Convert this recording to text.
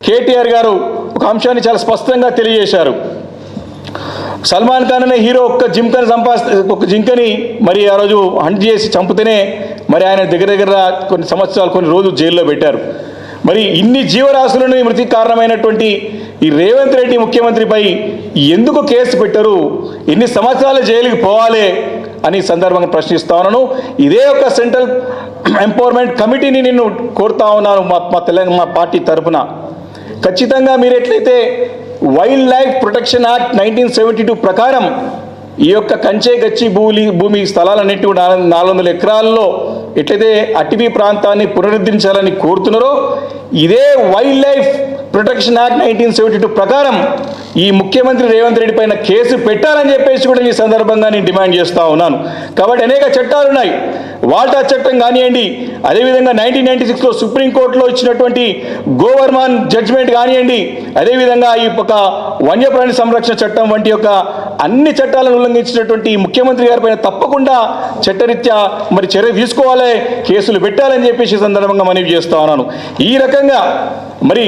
కేటీఆర్ గారు ఒక అంశాన్ని చాలా స్పష్టంగా తెలియజేశారు. సల్మాన్ ఖాన్ అనే హీరో ఒక్క జింకని మరి ఆ రోజు హంట్ చేసి చంపితేనే మరి ఆయన దగ్గర కొన్ని సంవత్సరాలు కొన్ని రోజులు జైల్లో పెట్టారు. మరి ఇన్ని జీవరాశులను మృతికి కారణమైనటువంటి ఈ రేవంత్ రెడ్డి ముఖ్యమంత్రిపై ఎందుకు కేసు పెట్టరు? ఎన్ని సంవత్సరాలు జైలుకి పోవాలి అని సందర్భంగా ప్రశ్నిస్తా ఉన్నాను. ఇదే ఒక సెంట్రల్ ఎంపవర్మెంట్ కమిటీని నేను కోరుతా ఉన్నాను మా పార్టీ తరఫున. ఖచ్చితంగా మీరు ఎట్లయితే వైల్డ్ లైఫ్ ప్రొటెక్షన్ యాక్ట్ 1972 ప్రకారం ఈ యొక్క కంచే గచ్చి భూమి స్థలాలన్నింటి 400 ఎకరాల్లో ఎట్లయితే అటవీ ప్రాంతాన్ని పునరుద్ధరించాలని కోరుతున్నారో ఇదే వైల్డ్ లైఫ్ ప్రొటెక్షన్ యాక్ట్ 1972 ప్రకారం ఈ ముఖ్యమంత్రి రేవంత్ రెడ్డి పైన కేసు పెట్టాలని చెప్పేసి కూడా ఈ సందర్భంగా నేను డిమాండ్ చేస్తూ ఉన్నాను. కాబట్టి అనేక చట్టాలు ఉన్నాయి. వాల్టా చట్టం కానివ్వండి, అదేవిధంగా 1996లో సుప్రీంకోర్టులో ఇచ్చినటువంటి గోవర్మాన్ జడ్జిమెంట్ కానివ్వండి, అదేవిధంగా ఈ యొక్క వన్యప్రాణి సంరక్షణ చట్టం వంటి యొక్క అన్ని చట్టాలను ఉల్లంఘించినటువంటి ముఖ్యమంత్రి గారి పైన తప్పకుండా చట్టరీత్యా మరి చర్య తీసుకోవాలి, కేసులు పెట్టాలని చెప్పేసి సందర్భంగా మనవి చేస్తా ఉన్నాను. ఈ రకంగా మరి